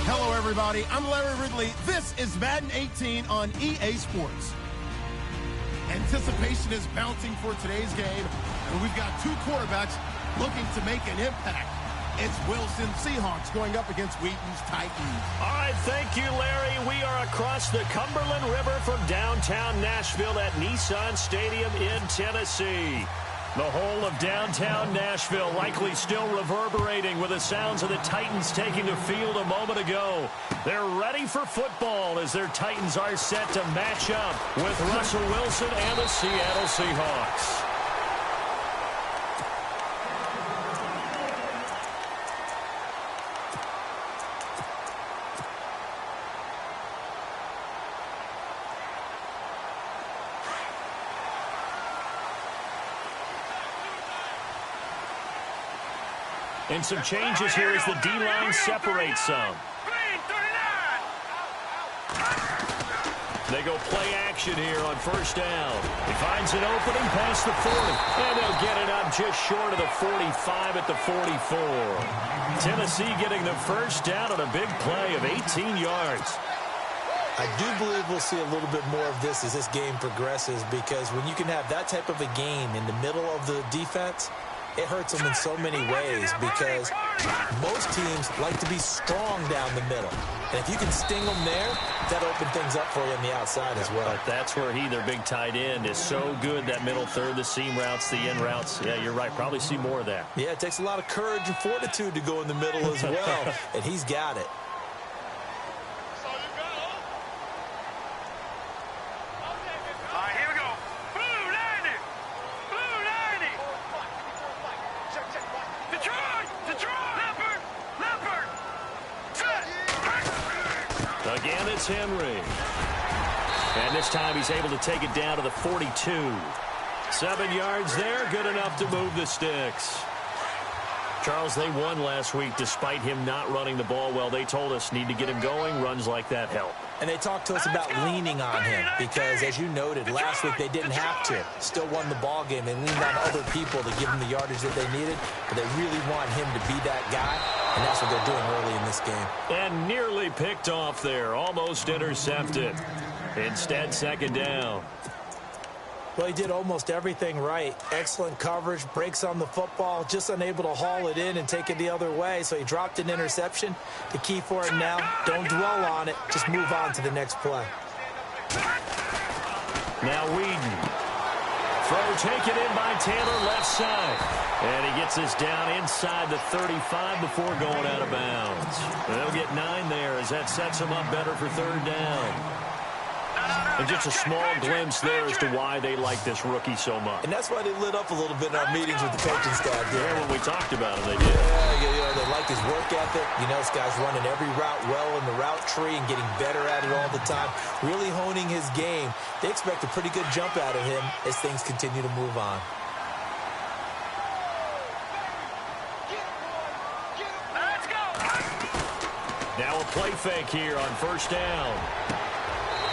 Hello, everybody. I'm Larry Ridley. This is Madden 18 on EA Sports. Anticipation is mounting for today's game, and we've got two quarterbacks looking to make an impact. It's Wilson Seahawks going up against Wheaton's Titans. All right, thank you, Larry. We are across the Cumberland River from downtown Nashville at Nissan Stadium in Tennessee. The whole of downtown Nashville likely still reverberating with the sounds of the Titans taking the field a moment ago. They're ready for football as their Titans are set to match up with Russell Wilson and the Seattle Seahawks. And some changes here as the D-line separates some. They go play action here on first down. He finds an opening past the 40. And they'll get it up just short of the 45 at the 44. Tennessee getting the first down on a big play of 18 yards. I do believe we'll see a little bit more of this as this game progresses, because when you can have that type of a game in the middle of the defense, it hurts them in so many ways, because most teams like to be strong down the middle. And if you can sting them there, that opens things up for you on the outside as well. But that's where their big tight end, is so good, that middle third, the seam routes, the in routes. Yeah, you're right. Probably see more of that. Yeah, it takes a lot of courage and fortitude to go in the middle as well, and he's got it. Again, it's Henry. And this time he's able to take it down to the 42. 7 yards there, good enough to move the sticks. Charles, they won last week despite him not running the ball well. They told us need to get him going. Runs like that help. And they talked to us about leaning on him because, as you noted, last week they didn't have to. Still won the ball game. They leaned on other people to give them the yardage that they needed, but they really want him to be that guy, and that's what they're doing early in this game. And nearly picked off there. Almost intercepted. Instead, second down. Well, he did almost everything right. Excellent coverage, breaks on the football, just unable to haul it in and take it the other way. So he dropped an interception. The key for him now, don't dwell on it. Just move on to the next play. Now Whedon. Throw taken in by Taylor, left side. And he gets this down inside the 35 before going out of bounds. They'll get 9 there as that sets them up better for third down. And just a small glimpse there as to why they like this rookie so much. And that's why they lit up a little bit in our meetings with the coaching staff. Yeah, when we talked about him, they did. Yeah, they like his work ethic. You know, this guy's running every route well in the route tree and getting better at it all the time, really honing his game. They expect a pretty good jump out of him as things continue to move on. Now a play fake here on first down.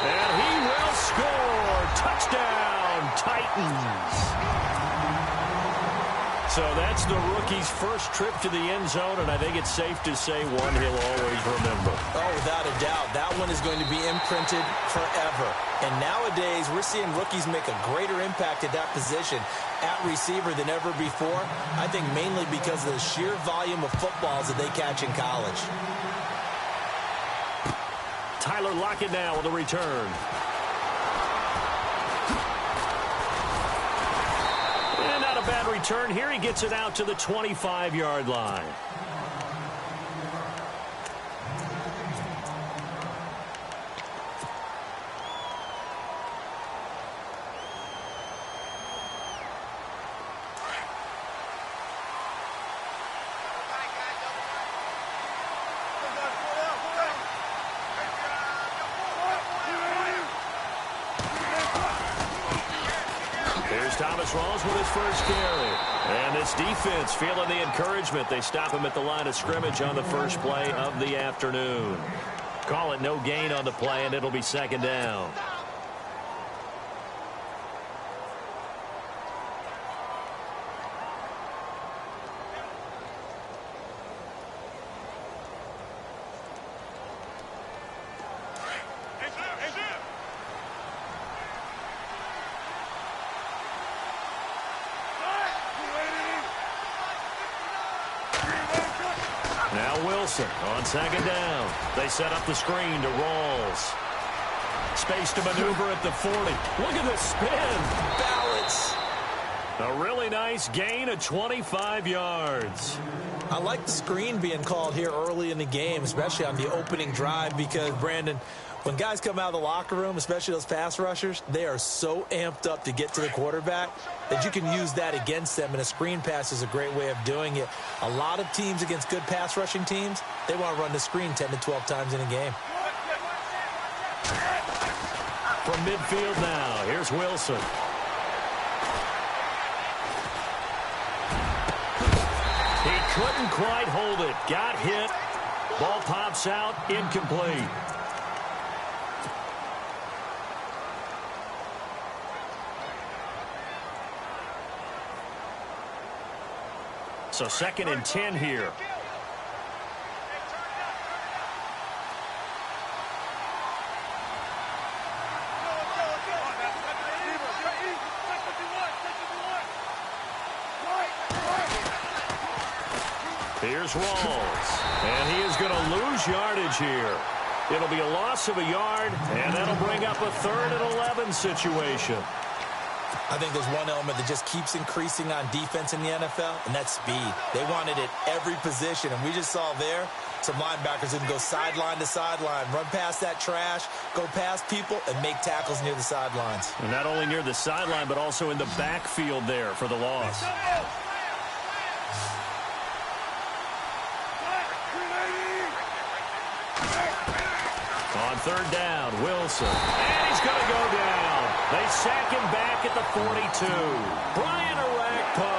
And he will score. Touchdown, Titans. So that's the rookie's first trip to the end zone, and I think it's safe to say one he'll always remember. Oh, without a doubt. That one is going to be imprinted forever. And nowadays, we're seeing rookies make a greater impact at that position at receiver than ever before. I think mainly because of the sheer volume of footballs that they catch in college. Tyler Lockett now with the return. And not a bad return here. He gets it out to the 25-yard line. Rawls with his first carry. And this defense feeling the encouragement. They stop him at the line of scrimmage on the first play of the afternoon. Call it no gain on the play, and it'll be second down. Now Wilson on second down. They set up the screen to Rawls. Space to maneuver at the 40. Look at the spin. Balance. A really nice gain of 25 yards. I like the screen being called here early in the game, especially on the opening drive, because, Brandon, when guys come out of the locker room, especially those pass rushers, they are so amped up to get to the quarterback that you can use that against them, and a screen pass is a great way of doing it. A lot of teams against good pass rushing teams, they want to run the screen 10 to 12 times in a game. From midfield now, here's Wilson. He couldn't quite hold it. Got hit. Ball pops out, incomplete. So 2nd and 10 here. Here's Rawls, and he is going to lose yardage here. It'll be a loss of a yard, and that'll bring up a 3rd and 11 situation. I think there's one element that just keeps increasing on defense in the NFL, and that's speed. They want it at every position, and we just saw there some linebackers who can go sideline to sideline, run past that trash, go past people, and make tackles near the sidelines. And not only near the sideline, but also in the backfield there for the loss. On 3rd down, Wilson. And he's going to go down. They sack him back at the 42. Brian Orakpo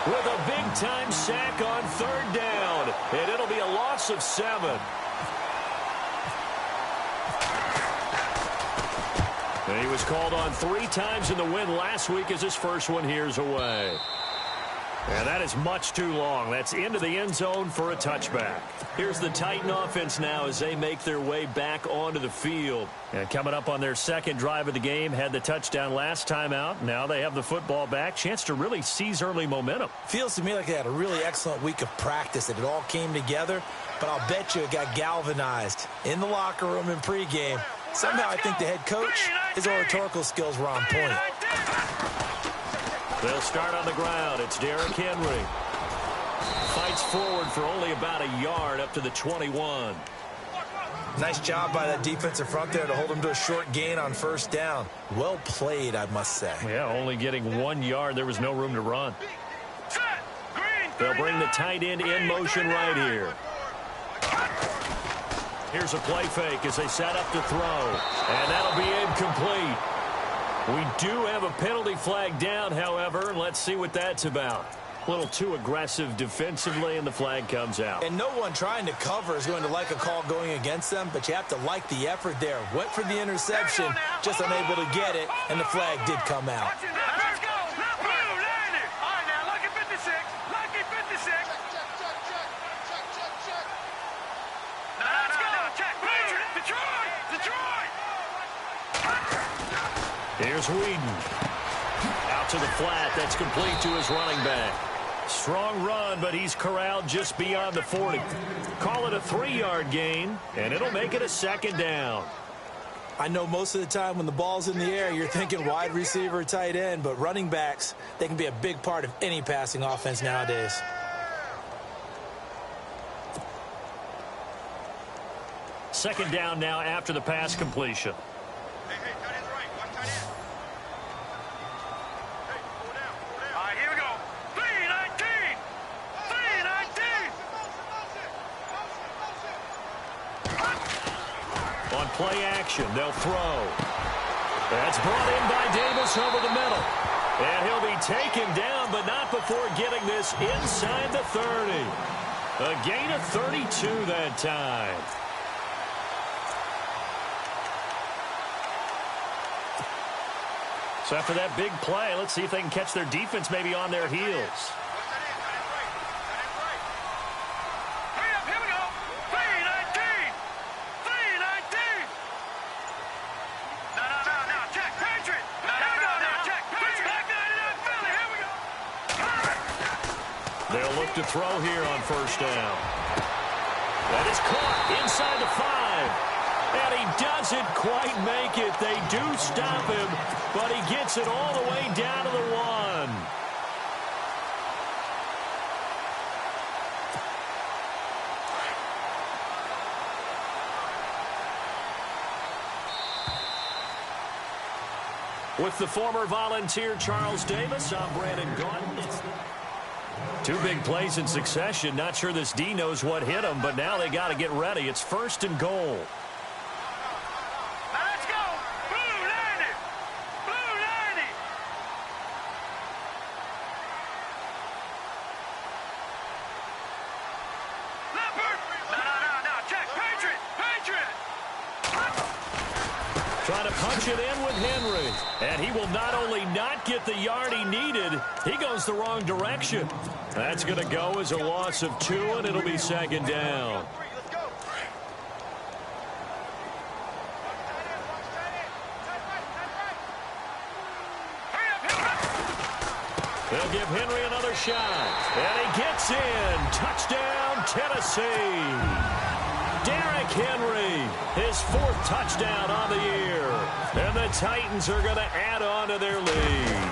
with a big-time sack on 3rd down. And it'll be a loss of 7. And he was called on 3 times in the win last week as his first one here's away. And that is much too long. That's into the end zone for a touchback. Here's the Titan offense now as they make their way back onto the field. And coming up on their 2nd drive of the game, had the touchdown last time out. Now they have the football back. Chance to really seize early momentum. Feels to me like they had a really excellent week of practice, and it all came together. But I'll bet you it got galvanized in the locker room in pregame. Somehow I think the head coach, his oratorical skills were on point. They'll start on the ground. It's Derrick Henry. Fights forward for only about a yard up to the 21. Nice job by that defensive front there to hold him to a short gain on 1st down. Well played, I must say. Yeah, only getting 1 yard. There was no room to run. They'll bring the tight end in motion right here. Here's a play fake as they set up to throw. And that'll be incomplete. We do have a penalty flag down, however, and let's see what that's about. A little too aggressive defensively, and the flag comes out. And no one trying to cover is going to like a call going against them, but you have to like the effort there. Went for the interception, just unable to get it, and the flag did come out. Let's go. All right, now, lucky 56. Lucky 56. Now, let's go. Check. Detroit. Here's Whedon. Out to the flat. That's complete to his running back. Strong run, but he's corralled just beyond the 40. Call it a 3-yard gain, and it'll make it a 2nd down. I know most of the time when the ball's in the air, you're thinking wide receiver, tight end, but running backs, they can be a big part of any passing offense nowadays. Second down now after the pass completion. Play action. They'll throw. That's brought in by Davis over the middle. And he'll be taken down, but not before getting this inside the 30. A gain of 32 that time. So after that big play, let's see if they can catch their defense maybe on their heels. To to throw here on first down. That is caught inside the 5. And he doesn't quite make it. They do stop him, but he gets it all the way down to the 1. With the former Volunteer Charles Davis, I'm Brandon Gaudin. 2 big plays in succession. Not sure this D knows what hit him, but now they got to get ready. It's 1st and goal. Now let's go. Blue 90. Blue 90. Leopard. No. Check. Patriot. Patriot. Trying to punch it in with Henry. And he will not only not get the yard he needed, he goes the wrong direction. That's going to go as a loss of 2, and it'll be 2nd down. They'll give Henry another shot. And he gets in. Touchdown, Tennessee. Derrick Henry, his 4th touchdown on the year. And the Titans are going to add on to their lead.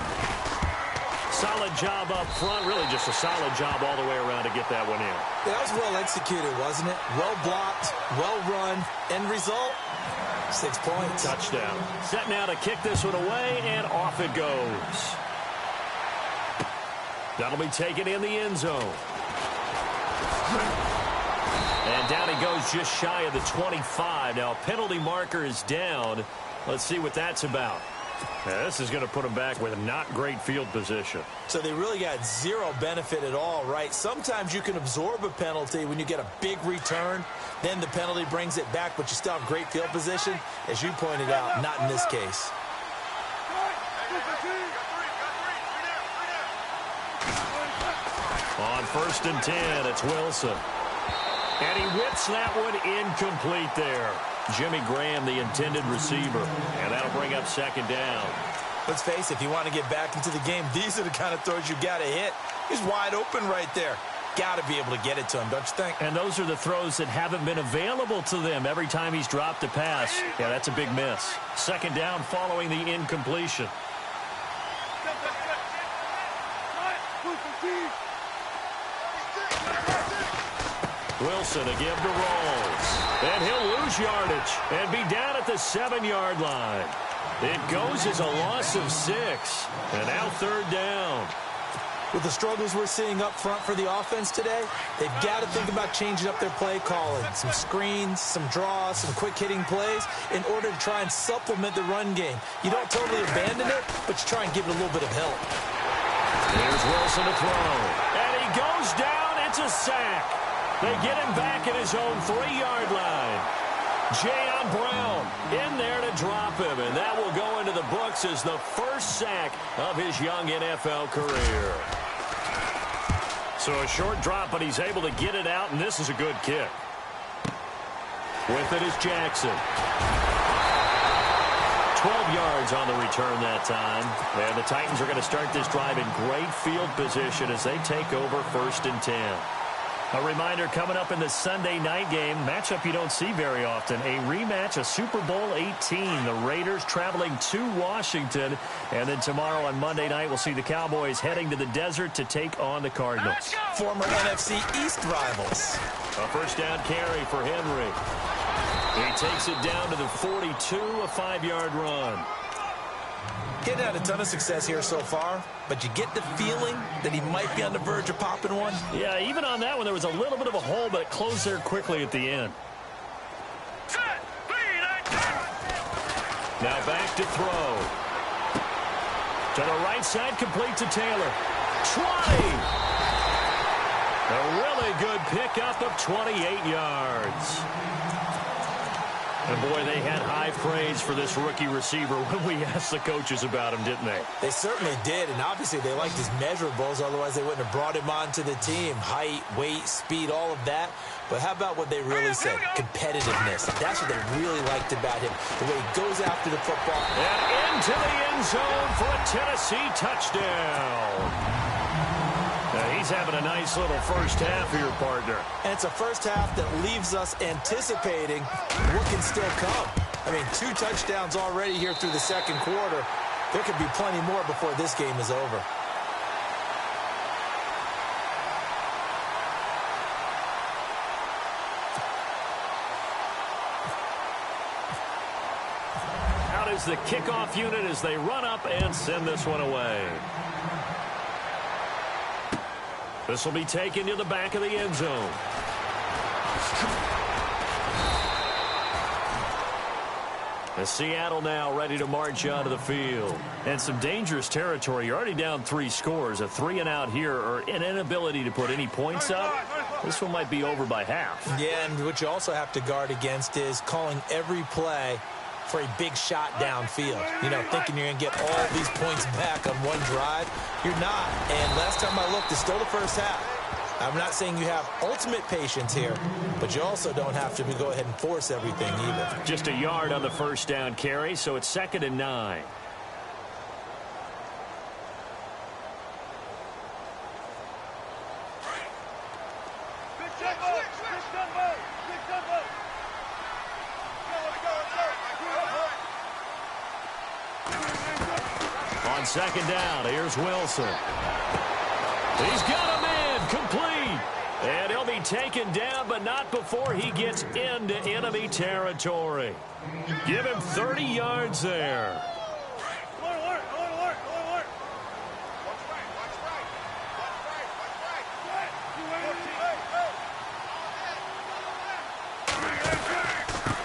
Solid job up front. Really just a solid job all the way around to get that one in. That was well executed, wasn't it? Well blocked, well run. End result, 6 points. Touchdown. Set now to kick this one away, and off it goes. That'll be taken in the end zone. And down he goes just shy of the 25. Now, penalty marker is down. Let's see what that's about. Now, this is going to put him back with not great field position. So they really got 0 benefit at all, right? Sometimes you can absorb a penalty when you get a big return. Then the penalty brings it back, but you still have great field position. As you pointed out, not in this case. On 1st and 10, it's Wilson. And he whips that one incomplete there. Jimmy Graham, the intended receiver. And that'll bring up 2nd down. Let's face it, if you want to get back into the game, these are the kind of throws you got to hit. He's wide open right there. Got to be able to get it to him, don't you think? And those are the throws that haven't been available to them every time he's dropped a pass. Yeah, that's a big miss. 2nd down following the incompletion. Wilson again to Rawls. And he'll lose yardage and be down at the 7-yard line. It goes as a loss of 6. And now 3rd down. With the struggles we're seeing up front for the offense today, they've got to think about changing up their play calling. Some screens, some draws, some quick-hitting plays in order to try and supplement the run game. You don't totally abandon it, but you try and give it a little bit of help. Here's Wilson to throw. And he goes down. It's a sack. They get him back at his own 3-yard line. Jayon Brown in there to drop him, and that will go into the books as the first sack of his young NFL career. So a short drop, but he's able to get it out, and this is a good kick. With it is Jackson. 12 yards on the return that time. And the Titans are going to start this drive in great field position as they take over 1st and 10. A reminder coming up in the Sunday night game, matchup you don't see very often, a rematch of Super Bowl 18. The Raiders traveling to Washington. And then tomorrow on Monday night, we'll see the Cowboys heading to the desert to take on the Cardinals. Former NFC East rivals. A 1st down carry for Henry. He takes it down to the 42, a 5-yard run. Getting had a ton of success here so far, but you get the feeling that he might be on the verge of popping one. Yeah, even on that one, there was a little bit of a hole, but it closed there quickly at the end. Now back to throw. To the right side, complete to Taylor. 20! A really good pickup of 28 yards. And, boy, they had high praise for this rookie receiver when we asked the coaches about him, didn't they? They certainly did, and obviously they liked his measurables, otherwise they wouldn't have brought him onto the team. Height, weight, speed, all of that. But how about what they really said? Competitiveness. That's what they really liked about him, the way he goes after the football. And into the end zone for a Tennessee touchdown. Now, He's having a nice little first half here, partner. And it's a first half that leaves us anticipating what can still come. I mean, 2 touchdowns already here through the second quarter. There could be plenty more before this game is over. Out is the kickoff unit as they run up and send this one away. This will be taken to the back of the end zone. And Seattle now ready to march onto the field. And some dangerous territory. You're already down 3 scores. A 3-and-out here or an inability to put any points up. This one might be over by half. Yeah, and what you also have to guard against is calling every play for a big shot downfield. You know, thinking you're going to get all these points back on one drive. You're not. And last time I looked, it's still the first half. I'm not saying you have ultimate patience here, but you also don't have to go ahead and force everything either. Just a yard on the first down carry, so it's 2nd and 9. On 2nd down, here's Wilson. He's got a man complete. And he'll be taken down, but not before he gets into enemy territory. Give him 30 yards there.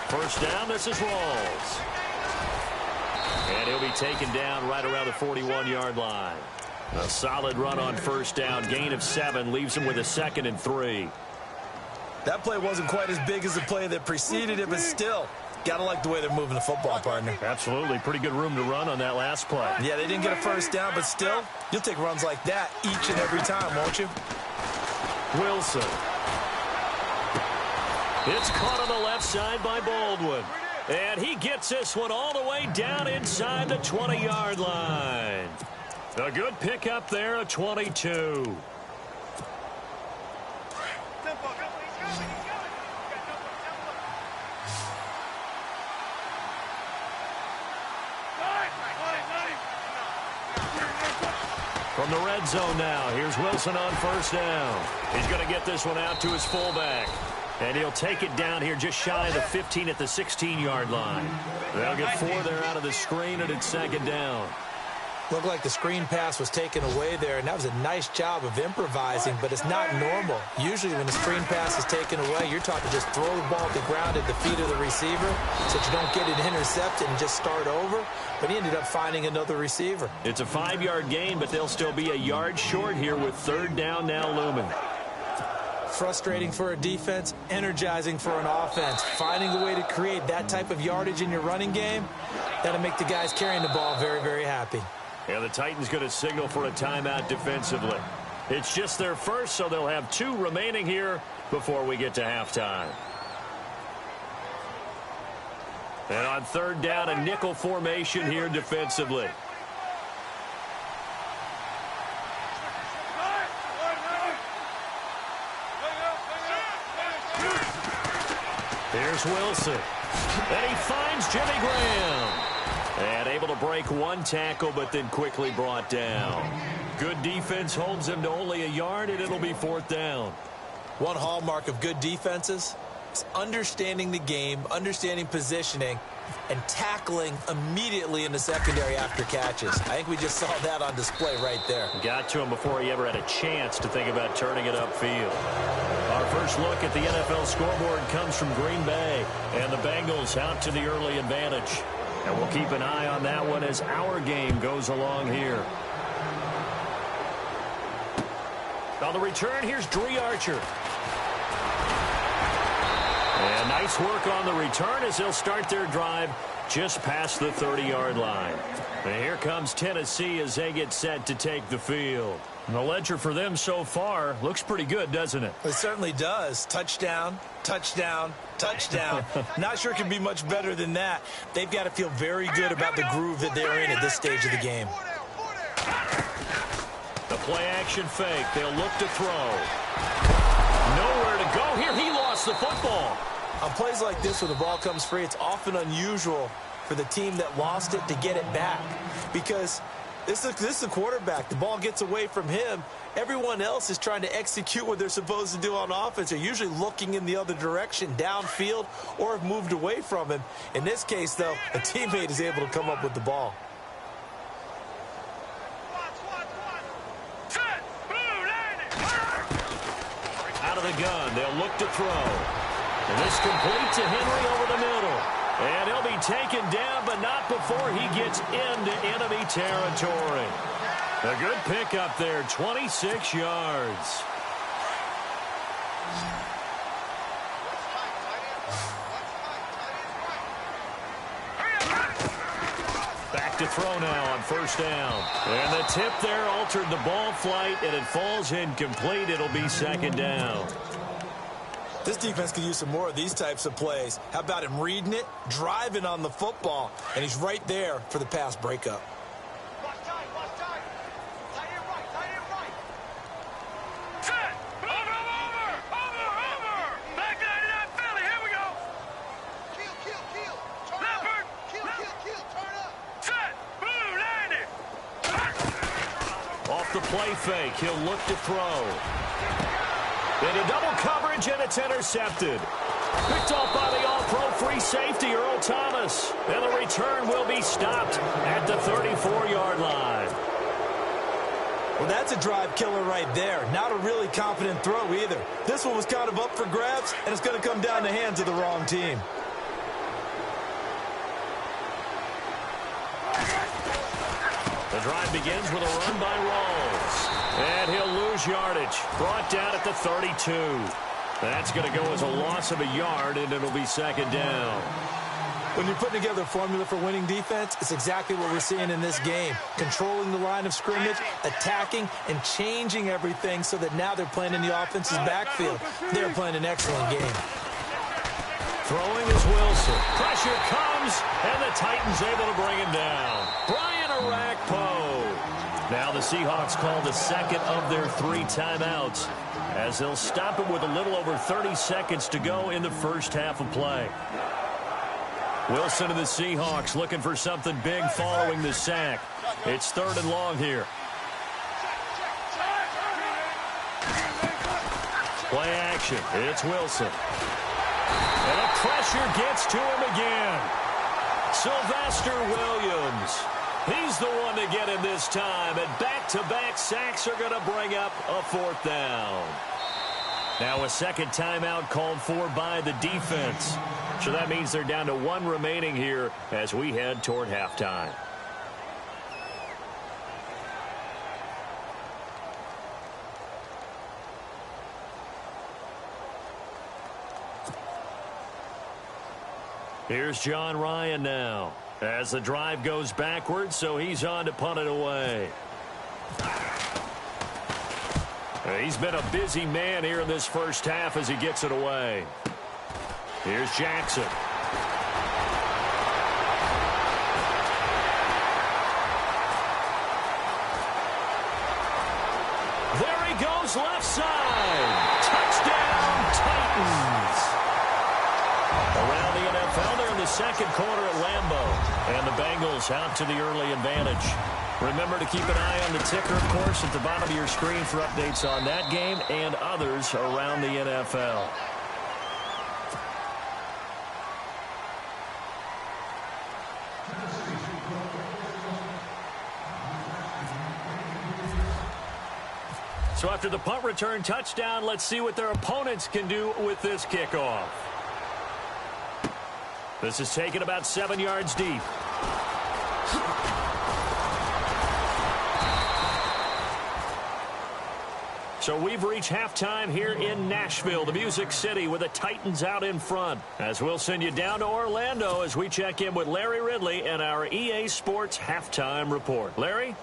First down, this is Rawls. And he'll be taken down right around the 41-yard line. A solid run on first down. Gain of 7 leaves him with a 2nd and 3. That play wasn't quite as big as the play that preceded it, but still, gotta like the way they're moving the football, partner. Absolutely. Pretty good room to run on that last play. Yeah, they didn't get a first down, but still, you'll take runs like that each and every time, won't you? Wilson. It's caught on the left side by Baldwin. And he gets this one all the way down inside the 20-yard line. A good pickup there, a 22. From the red zone now, here's Wilson on first down. He's going to get this one out to his fullback. And he'll take it down here just shy of the 15 at the 16-yard line. They'll get 4 there out of the screen, and it's 2nd down. Looked like the screen pass was taken away there, and that was a nice job of improvising, but it's not normal. Usually when the screen pass is taken away, you're taught to just throw the ball at the ground at the feet of the receiver so that you don't get it intercepted and just start over, but he ended up finding another receiver. It's a 5-yard gain, but they'll still be a yard short here with 3rd down now looming. Frustrating for a defense, energizing for an offense. Finding a way to create that type of yardage in your running game, that'll make the guys carrying the ball very, very happy. And the Titans going to signal for a timeout defensively. It's just their first, so they'll have 2 remaining here before we get to halftime. And on 3rd down, a nickel formation here defensively. Here's Wilson. And he finds Jimmy Graham. And able to break 1 tackle, but then quickly brought down. Good defense holds him to only a yard, and it'll be 4th down. One hallmark of good defenses is understanding the game, understanding positioning, and tackling immediately in the secondary after catches. I think we just saw that on display right there. Got to him before he ever had a chance to think about turning it upfield. Our first look at the NFL scoreboard comes from Green Bay, and the Bengals out to the early advantage. And we'll keep an eye on that one as our game goes along here. On the return, here's Dree Archer. And nice work on the return as they'll start their drive just past the 30-yard line. And here comes Tennessee as they get set to take the field. And the ledger for them so far looks pretty good, doesn't it? It certainly does. Touchdown, touchdown, touchdown. Not sure it can be much better than that. They've got to feel very good about the groove that they're in at this stage of the game. The play action fake. They'll look to throw. Nowhere to go here. He lost the football. On plays like this, when the ball comes free, it's often unusual for the team that lost it to get it back, because this is the quarterback. The ball gets away from him. Everyone else is trying to execute what they're supposed to do on offense. They're usually looking in the other direction, downfield, or have moved away from him. In this case, though, a teammate is able to come up with the ball. Out of the gun, they'll look to throw. And this complete to Henry over the middle. And he'll be taken down, but not before he gets into enemy territory. A good pickup there, 26 yards. Back to throw now on first down. And the tip there altered the ball flight, and it falls incomplete. It'll be second down. This defense could use some more of these types of plays. How about him reading it, driving on the football, and he's right there for the pass breakup. Off the play fake, he'll look to throw. Into double coverage, and it's intercepted. Picked off by the all-pro free safety, Earl Thomas. And the return will be stopped at the 34-yard line. Well, that's a drive killer right there. Not a really confident throw either. This one was kind of up for grabs, and it's going to come down the hands of the wrong team. The drive begins with a run by Rawls. And he'll lose yardage. Brought down at the 32. That's going to go as a loss of a yard, and it'll be second down. When you're putting together a formula for winning defense, it's exactly what we're seeing in this game. Controlling the line of scrimmage, attacking, and changing everything so that now they're playing in the offense's backfield. They're playing an excellent game. Throwing is Wilson. Pressure comes, and the Titans able to bring him down. Brian Arakpo. Now the Seahawks call the second of their 3 timeouts, as they'll stop it with a little over 30 seconds to go in the first half of play. Wilson and the Seahawks looking for something big following the sack. It's 3rd and long here. Play action. It's Wilson. And the pressure gets to him again. Sylvester Williams. He's the one to get him this time, and back-to-back sacks are going to bring up a 4th down. Now a second timeout called for by the defense. So that means they're down to 1 remaining here as we head toward halftime. Here's John Ryan now, as the drive goes backwards, so he's on to punt it away. He's been a busy man here in this first half as he gets it away. Here's Jackson. There he goes, left side. Touchdown, Titans. Around the NFL, they're in the second quarter at Lambeau. And the Bengals out to the early advantage. Remember to keep an eye on the ticker, of course, at the bottom of your screen for updates on that game and others around the NFL. So after the punt return touchdown, let's see what their opponents can do with this kickoff. This is taken about 7 yards deep. So we've reached halftime here in Nashville, the Music City, with the Titans out in front. As we'll send you down to Orlando as we check in with Larry Ridley and our EA Sports halftime report. Larry?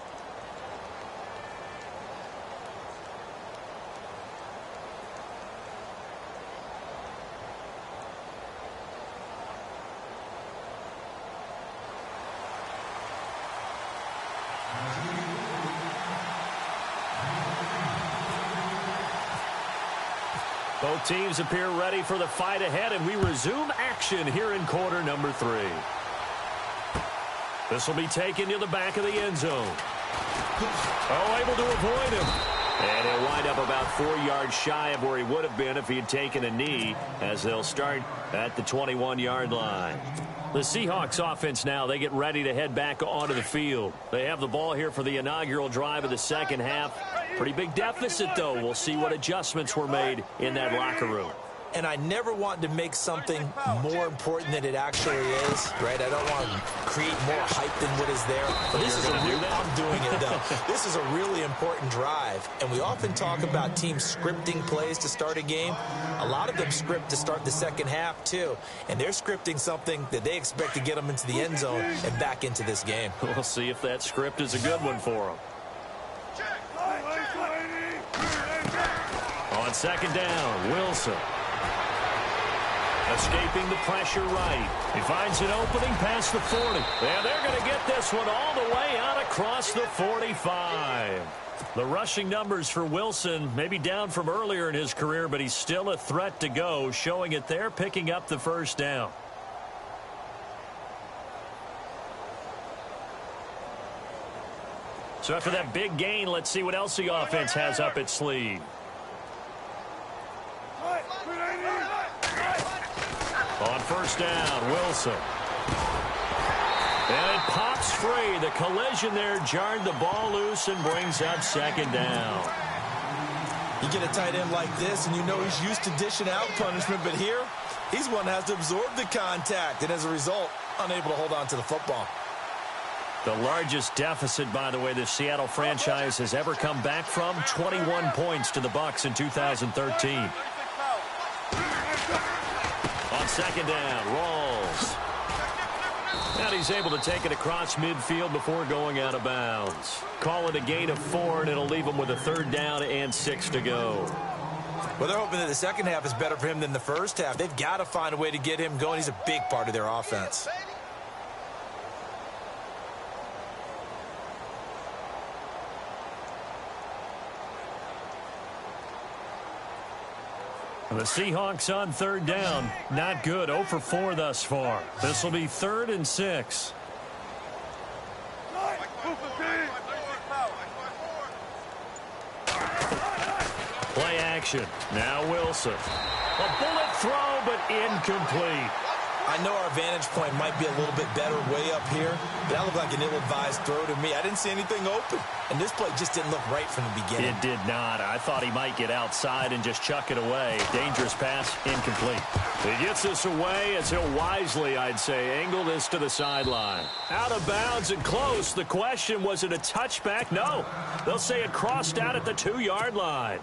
Both teams appear ready for the fight ahead, and we resume action here in quarter number 3. This will be taken to the back of the end zone. Oh, able to avoid him. And he'll wind up about 4 yards shy of where he would have been if he had taken a knee, as they'll start at the 21-yard line. The Seahawks offense now, they get ready to head back onto the field. They have the ball here for the inaugural drive of the second half. Pretty big deficit, though. We'll see what adjustments were made in that locker room. And I never want to make something more important than it actually is, right? I don't want to create more hype than what is there. But this is I'm doing it, though. This is a really important drive. And we often talk about teams scripting plays to start a game. A lot of them script to start the second half, too. And they're scripting something that they expect to get them into the end zone and back into this game. We'll see if that script is a good one for them. On second down, Wilson. Escaping the pressure right. He finds an opening past the 40. And they're going to get this one all the way out across the 45. The rushing numbers for Wilson may be down from earlier in his career, but he's still a threat to go, showing it there, picking up the first down. So after that big gain, let's see what else the offense has up its sleeve. On first down, Wilson. And it pops free. The collision there jarred the ball loose and brings up second down. You get a tight end like this, and you know he's used to dishing out punishment, but here, he's one that has to absorb the contact, and as a result, unable to hold on to the football. The largest deficit, by the way, the Seattle franchise has ever come back from, 21 points to the Bucs in 2013. On second down, Rawls. And he's able to take it across midfield before going out of bounds. Call it a gain of 4, and it'll leave him with a third down and 6 to go. Well, they're hoping that the second half is better for him than the first half. They've got to find a way to get him going. He's a big part of their offense. The Seahawks on third down. Not good. 0 for 4 thus far. This will be 3rd and 6. Play action. Now Wilson. A bullet throw, but incomplete. I know our vantage point might be a little bit better way up here, but that looked like an ill-advised throw to me. I didn't see anything open, and this play just didn't look right from the beginning. It did not. I thought he might get outside and just chuck it away. Dangerous pass, incomplete. He gets this away as he'll wisely, I'd say, angle this to the sideline. Out of bounds and close. The question, was it a touchback? No. They'll say it crossed out at the 2-yard line.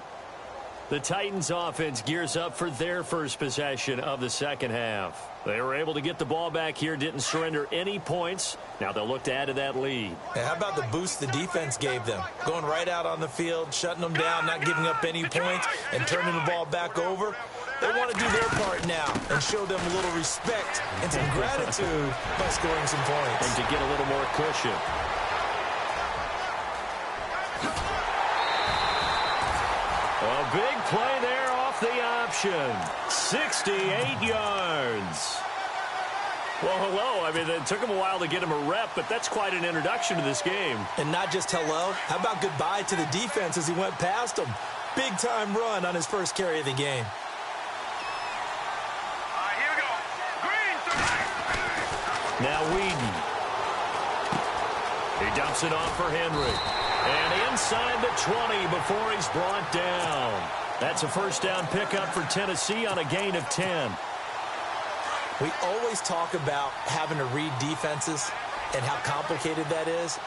The Titans offense gears up for their first possession of the second half. They were able to get the ball back here, didn't surrender any points. Now they'll look to add to that lead. Hey, how about the boost the defense gave them? Going right out on the field, shutting them down, not giving up any points, and turning the ball back over. They want to do their part now and show them a little respect and some gratitude by scoring some points. And to get a little more cushion. A big play there off the option. 68 yards. Well, hello. I mean, it took him a while to get him a rep, but that's quite an introduction to this game. And not just hello. How about goodbye to the defense as he went past him? Big-time run on his first carry of the game. Here we go. Green. Now Whedon. He dumps it off for Henry. And inside the 20 before he's brought down. That's a first down pickup for Tennessee on a gain of 10. We always talk about having to read defenses and how complicated that is.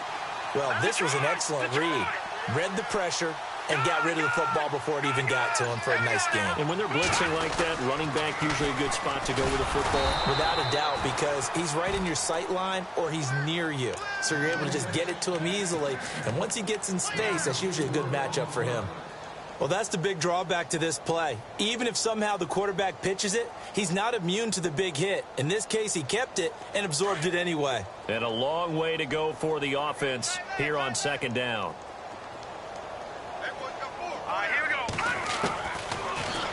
Well, this was an excellent read. Read the pressure and got rid of the football before it even got to him for a nice game. And when they're blitzing like that, running back usually a good spot to go with the football? Without a doubt, because he's right in your sight line or he's near you. So you're able to just get it to him easily. And once he gets in space, that's usually a good matchup for him. Well, that's the big drawback to this play. Even if somehow the quarterback pitches it, he's not immune to the big hit. In this case, he kept it and absorbed it anyway. And a long way to go for the offense here on second down. Here we go.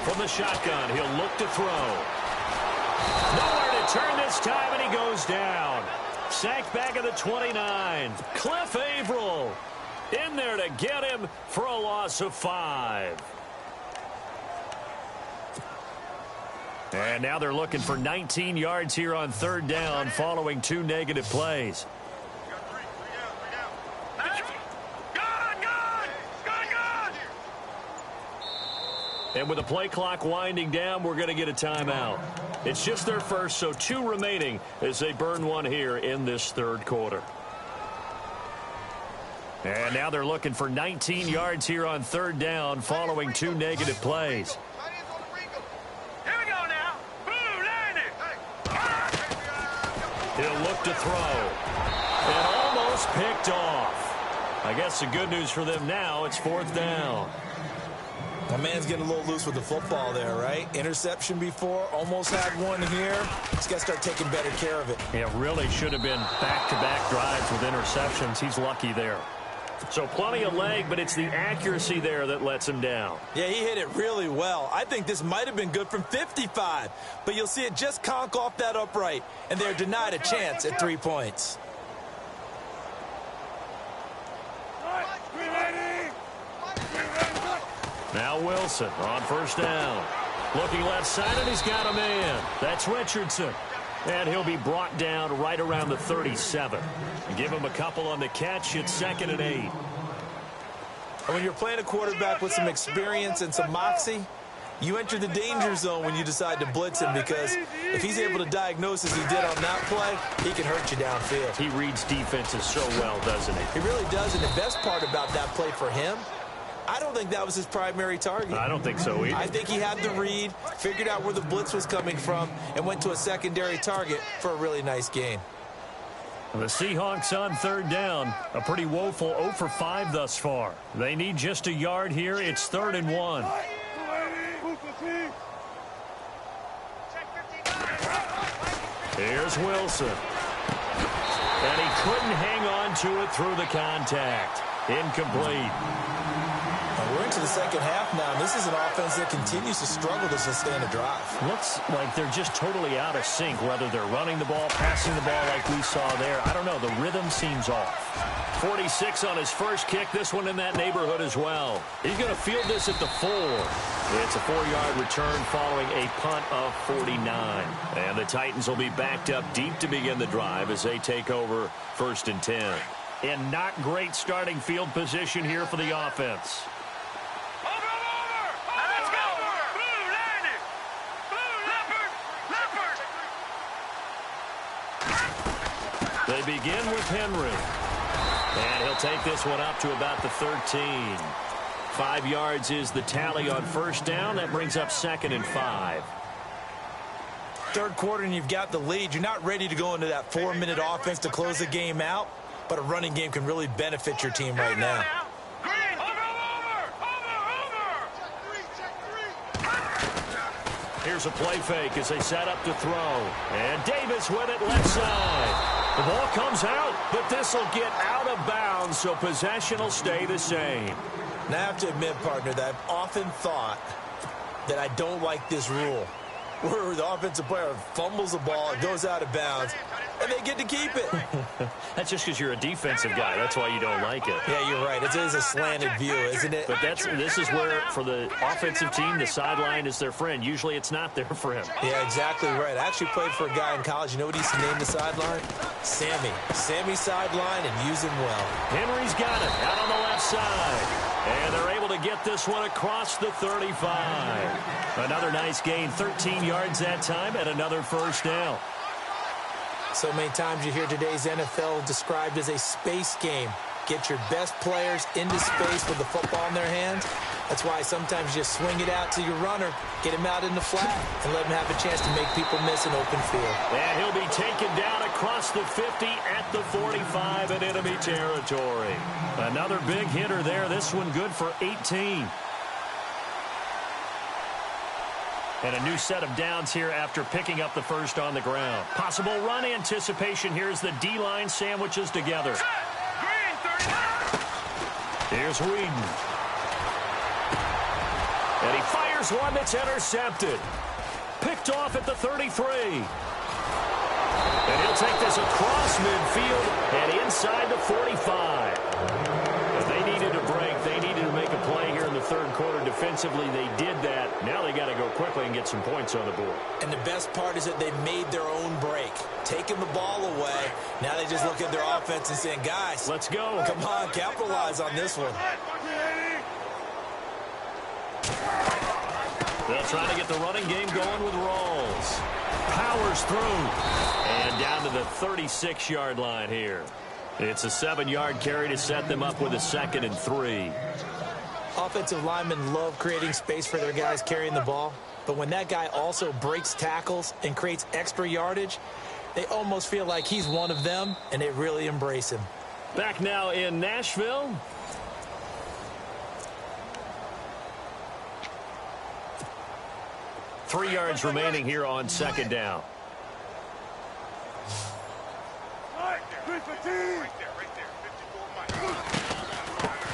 From the shotgun, he'll look to throw. Nowhere to turn this time, and he goes down. Sacked back at the 29. Cliff Averill in there to get him for a loss of 5. And now they're looking for 19 yards here on 3rd down following 2 negative plays. And with the play clock winding down, we're going to get a timeout. It's just their first, so 2 remaining as they burn one here in this 3rd quarter. And now they're looking for 19 yards here on 3rd down following 2 negative plays. Here we go now. Boom, land it. He'll look to throw. And almost picked off. I guess the good news for them now, it's 4th down. My man's getting a little loose with the football there, right? Interception before, almost had one here. He's got to start taking better care of it. It really should have been back-to-back drives with interceptions. He's lucky there. So plenty of leg, but it's the accuracy there that lets him down. Yeah, he hit it really well. I think this might have been good from 55, but you'll see it just conk off that upright, and they're denied a chance at 3 points. Now Wilson on 1st down. Looking left side, and he's got a man. That's Richardson. And he'll be brought down right around the 37. Give him a couple on the catch. It's 2nd and 8. And when you're playing a quarterback with some experience and some moxie, you enter the danger zone when you decide to blitz him, because if he's able to diagnose as he did on that play, he can hurt you downfield. He reads defenses so well, doesn't he? He really does, and the best part about that play for him, I don't think that was his primary target. I don't think so either. I think he had the read, figured out where the blitz was coming from, and went to a secondary target for a really nice gain. The Seahawks on 3rd down. A pretty woeful 0 for 5 thus far. They need just a yard here. It's 3rd and 1. Here's Wilson. And he couldn't hang on to it through the contact. Incomplete. We're into the 2nd half now, and this is an offense that continues to struggle to sustain a drive. Looks like they're just totally out of sync, whether they're running the ball, passing the ball like we saw there. I don't know. The rhythm seems off. 46 on his first kick. This one in that neighborhood as well. He's going to field this at the 4. It's a 4-yard return following a punt of 49. And the Titans will be backed up deep to begin the drive as they take over 1st and 10. And not great starting field position here for the offense. They begin with Henry. And he'll take this one up to about the 13. 5 yards is the tally on 1st down. That brings up 2nd and 5. 3rd quarter, and you've got the lead. You're not ready to go into that 4-minute offense to close the game out, but a running game can really benefit your team right now. Here's a play fake as they set up to throw. And Davis with it left side. The ball comes out, but this will get out of bounds, so possession will stay the same. Now, I have to admit, partner, that I've often thought that I don't like this rule, where the offensive player fumbles the ball, it goes out of bounds, and they get to keep it. That's just because you're a defensive guy. That's why you don't like it. Yeah, you're right. It is a slanted view, isn't it? But this is where, for the offensive team, the sideline is their friend. Usually it's not there for him. Yeah, exactly right. I actually played for a guy in college. You know what he used to name the sideline? Sammy. Sammy sideline, and use him well. Henry's got it out on the left side. And they're able to get this one across the 35. Another nice gain, 13 yards that time, and another 1st down. So many times you hear today's NFL described as a space game. Get your best players into space with the football in their hands. That's why sometimes you swing it out to your runner, get him out in the flat, and let him have a chance to make people miss an open field. And he'll be taken down across the 50 at the 45 in enemy territory. Another big hitter there. This one good for 18. And a new set of downs here after picking up the first on the ground. Possible run anticipation here as the D-line sandwiches together. Here's Whedon. And he fires Here's one that's intercepted. Picked off at the 33. And he'll take this across midfield and inside the 45. But they needed a break. They needed to make a play here in the third quarter. Defensively, they did that. Now they got to go quickly and get some points on the board. And the best part is that they made their own break. Taking the ball away. Now they just look at their offense and saying, guys, let's go. Come on, capitalize on this one. They'll try to get the running game going with Rawls. Powers through. And down to the 36-yard line here. It's a 7-yard carry to set them up with a 2nd and 3. Offensive linemen love creating space for their guys carrying the ball. But when that guy also breaks tackles and creates extra yardage, they almost feel like he's one of them, and they really embrace him. Back now in Nashville. Three yards remaining here on 2nd down.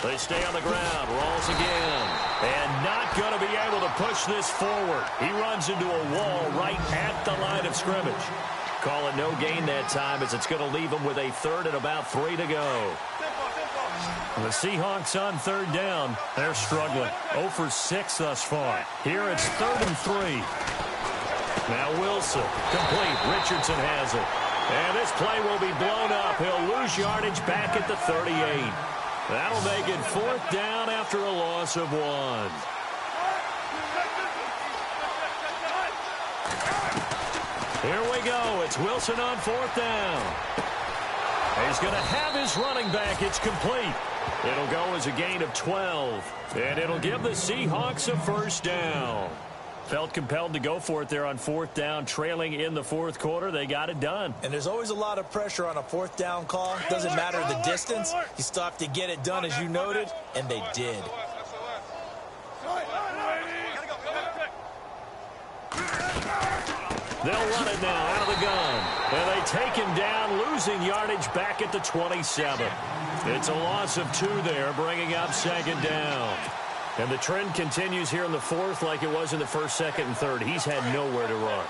They stay on the ground. Rolls again. And not going to be able to push this forward. He runs into a wall right at the line of scrimmage. Call it no gain that time as it's going to leave him with a 3rd and about 3 to go. The Seahawks on 3rd down. They're struggling. 0 for 6 thus far. Here it's 3rd and 3. Now Wilson. Complete. Richardson has it. And this play will be blown up. He'll lose yardage back at the 38. That'll make it 4th down after a loss of 1. Here we go. It's Wilson on 4th down. He's going to have his running back. It's complete. It'll go as a gain of 12. And it'll give the Seahawks a 1st down. Felt compelled to go for it there on 4th down, trailing in the 4th quarter. They got it done. And there's always a lot of pressure on a 4th down call. Doesn't matter the distance. You still have to get it done, as you noted, and they did. They'll run it now out of the gun. And they take him down, losing yardage back at the 27. It's a loss of 2 there, bringing up 2nd down. And the trend continues here in the 4th like it was in the 1st, 2nd, and 3rd. He's had nowhere to run.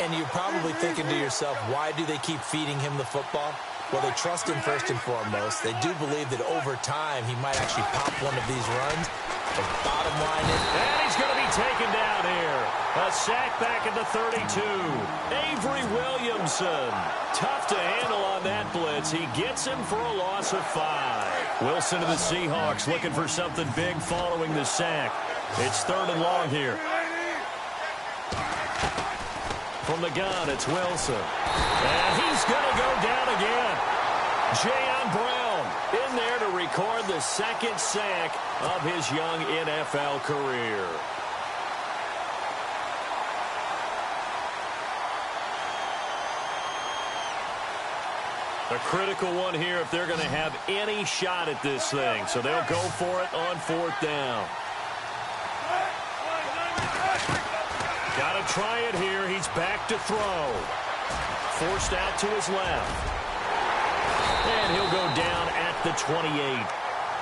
And you're probably thinking to yourself, why do they keep feeding him the football? Well, they trust him first and foremost. They do believe that over time he might actually pop one of these runs. The bottom line is... And he's going to be taken down here. A sack back at the 32. Avery Williamson. Tough to handle on that blitz. He gets him for a loss of 5. Wilson to the Seahawks looking for something big following the sack. It's 3rd and long here. From the gun, it's Wilson. And he's going to go down again. Jayon Brown in there to record the 2nd sack of his young NFL career. A critical one here if they're going to have any shot at this thing. So they'll go for it on 4th down. Got to try it here. He's back to throw. Forced out to his left. And he'll go down at the 28.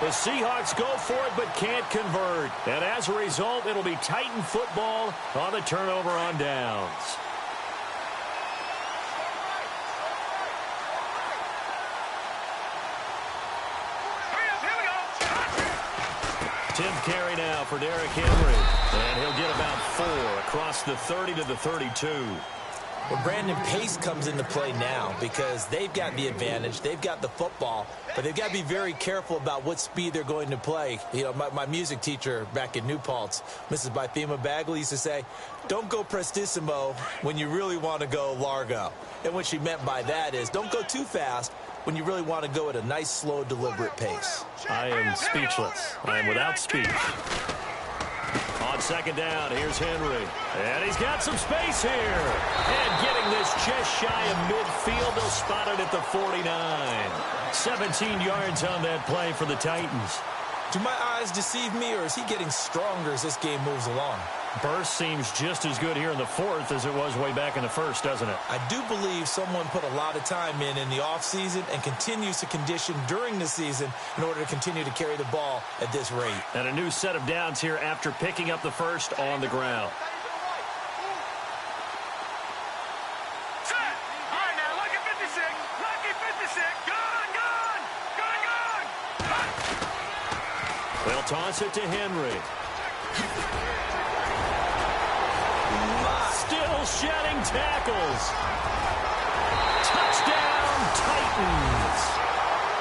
The Seahawks go for it but can't convert. And as a result, it'll be Titan football on the turnover on downs. Tenth carry now for Derrick Henry. And he'll get about 4 across the 30 to the 32. Well, Brandon, pace comes into play now because they've got the advantage. They've got the football, but they've got to be very careful about what speed they're going to play. You know, my music teacher back in New Paltz, Mrs. Bythema Bagley, used to say, don't go prestissimo when you really want to go largo. And what she meant by that is don't go too fast when you really want to go at a nice, slow, deliberate pace. I am speechless. I am without speech. On 2nd down, here's Henry. And he's got some space here. And getting this just shy of midfield, they'll spot it at the 49. 17 yards on that play for the Titans. Do my eyes deceive me, or is he getting stronger as this game moves along? Burst seems just as good here in the fourth as it was way back in the first, doesn't it? I do believe someone put a lot of time in the offseason and continues to condition during the season in order to continue to carry the ball at this rate. And a new set of downs here after picking up the first on the ground. Set. All right, now, lucky 56. Lucky 56. Gone, gone. Gone, gone. They'll toss it to Henry. Still shedding tackles. Touchdown, Titans.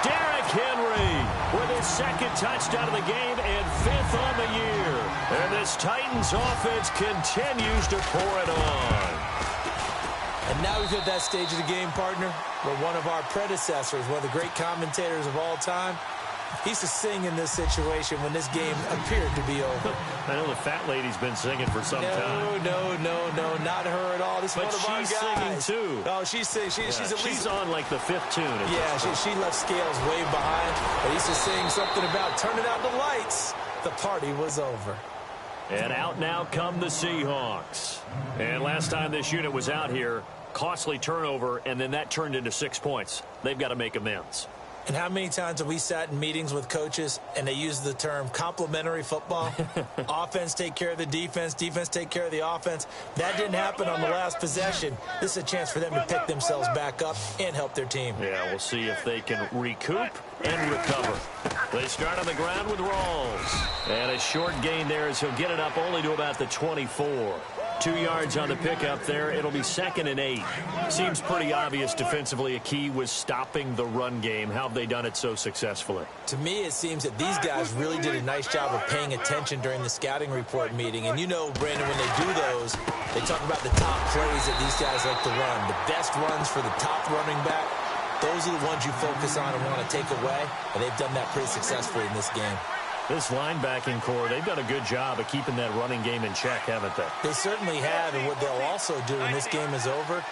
Derrick Henry with his second touchdown of the game and fifth on the year. And this Titans offense continues to pour it on. And now we've hit that stage of the game, partner, where one of our predecessors, one of the great commentators of all time, he used to sing in this situation when this game appeared to be over. I know the fat lady's been singing for some time. No, not her at all. This is but one of our guys. She's singing too. Oh, she's singing. She's at least she's on like the fifth tune. Yeah, she left Scales way behind. But he used to sing something about turning out the lights. The party was over. And out now come the Seahawks. And last time this unit was out here, costly turnover, and then that turned into 6 points. They've got to make amends. And how many times have we sat in meetings with coaches and they use the term complementary football? Offense take care of the defense, defense take care of the offense. That didn't happen on the last possession. This is a chance for them to pick themselves back up and help their team. Yeah, we'll see if they can recoup and recover. They start on the ground with Rawls. And a short gain there as he'll get it up only to about the 24. 2 yards on the pickup there. It'll be 2nd and 8. Seems pretty obvious defensively a key was stopping the run game. How have they done it so successfully? To me, it seems that these guys really did a nice job of paying attention during the scouting report meeting. And you know, Brandon, when they do those, they talk about the top plays that these guys like to run. The best runs for the top running back. Those are the ones you focus on and want to take away. And they've done that pretty successfully in this game. This linebacking core, they've done a good job of keeping that running game in check, haven't they? They certainly have, and what they'll also do when this game is over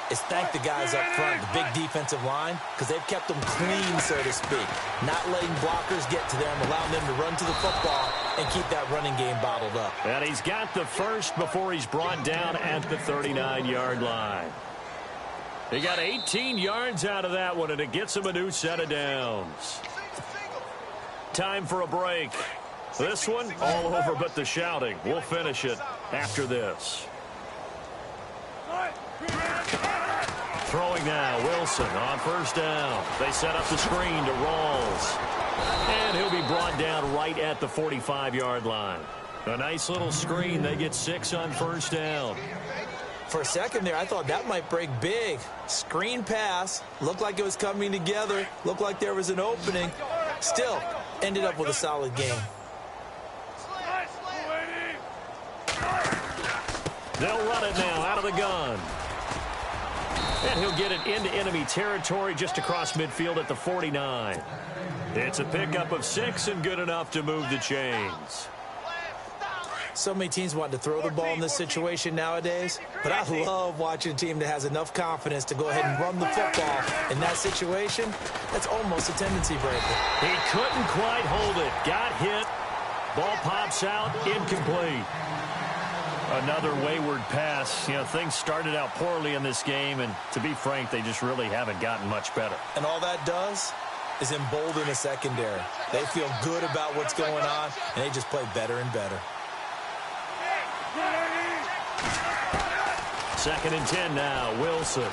is thank the guys up front, the big defensive line, because they've kept them clean, so to speak. Not letting blockers get to them, allowing them to run to the football and keep that running game bottled up. And he's got the first before he's brought down at the 39-yard line. He got 18 yards out of that one, and it gets him a new set of downs. Time for a break. This one, all over but the shouting. We'll finish it after this. Throwing now, Wilson on first down. They set up the screen to Rawls. And he'll be brought down right at the 45-yard line. A nice little screen. They get 6 on first down. For a second there, I thought that might break big. Screen pass. Looked like it was coming together. Looked like there was an opening. Still, ended up with a solid game. They'll run it now out of the gun. And he'll get it into enemy territory just across midfield at the 49. It's a pickup of 6 and good enough to move the chains. So many teams want to throw the ball in this situation nowadays, but I love watching a team that has enough confidence to go ahead and run the football. In that situation, that's almost a tendency breaker. He couldn't quite hold it. Got hit. Ball pops out. Incomplete. Another wayward pass. You know, things started out poorly in this game, and to be frank, they just really haven't gotten much better. And all that does is embolden a secondary. They feel good about what's going on, and they just play better and better. 2nd and 10 now. Wilson.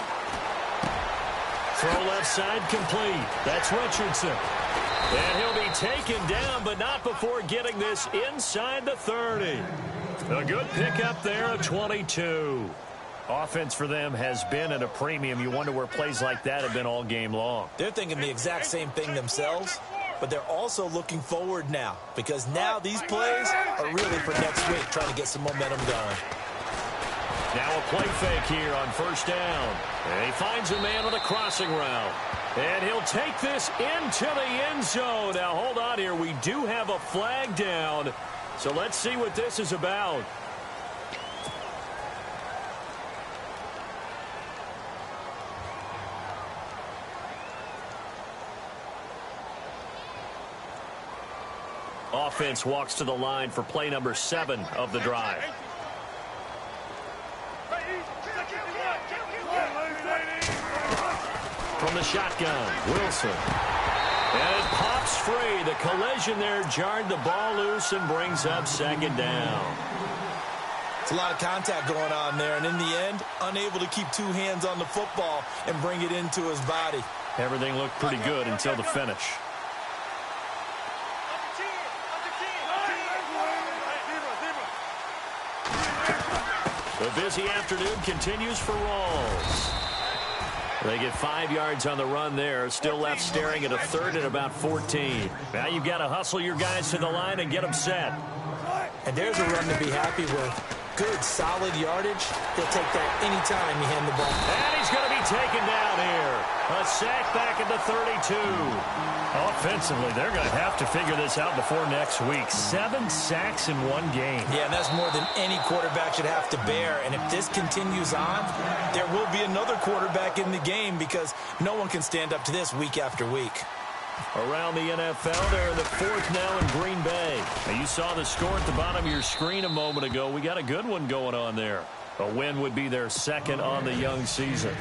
Throw left side complete. That's Richardson. And he'll be taken down, but not before getting this inside the 30. A good pickup there of 22. Offense for them has been at a premium. You wonder where plays like that have been all game long. They're thinking the exact same thing themselves, but they're also looking forward now, because now these plays are really for next week, trying to get some momentum going. Now a play fake here on first down. And he finds a man on a crossing route. And he'll take this into the end zone. Now hold on here. We do have a flag down. So let's see what this is about. Offense walks to the line for play number 7 of the drive. from the shotgun. Wilson. And it pops free. The collision there jarred the ball loose and brings up second down. It's a lot of contact going on there, and in the end, unable to keep two hands on the football and bring it into his body. Everything looked pretty good until the finish. The busy afternoon continues for Rawls. They get 5 yards on the run there. Still left staring at a third and about 14. Now you've got to hustle your guys to the line and get them set. And there's a run to be happy with. Good, solid yardage. He'll take that anytime you hand the ball. And he's going to be taken down here. A sack back at the 32. Offensively, they're going to have to figure this out before next week. 7 sacks in one game. Yeah, and that's more than any quarterback should have to bear. And if this continues on, there will be another quarterback in the game because no one can stand up to this week after week. Around the NFL, they're in the fourth now in Green Bay. Now, you saw the score at the bottom of your screen a moment ago. We got a good one going on there. A win would be their second on the young season.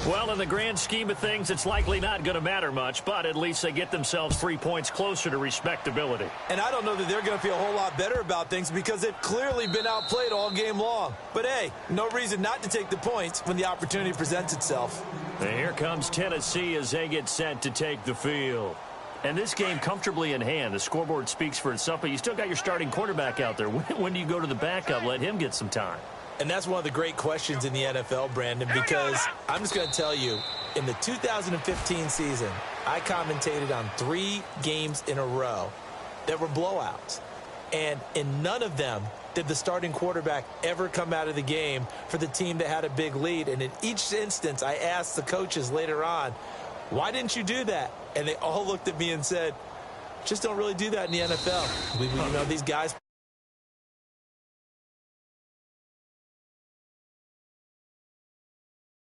Well, in the grand scheme of things, it's likely not going to matter much, but at least they get themselves 3 points closer to respectability. And I don't know that they're going to feel a whole lot better about things because they've clearly been outplayed all game long. But, hey, no reason not to take the points when the opportunity presents itself. And here comes Tennessee as they get set to take the field. And this game comfortably in hand. The scoreboard speaks for itself, but you still got your starting quarterback out there. When do you go to the backup? Let him get some time. And that's one of the great questions in the NFL, Brandon, because I'm just going to tell you, in the 2015 season, I commentated on 3 games in a row that were blowouts. And in none of them did the starting quarterback ever come out of the game for the team that had a big lead. And in each instance, I asked the coaches later on, why didn't you do that? And they all looked at me and said, just don't really do that in the NFL. You know, these guys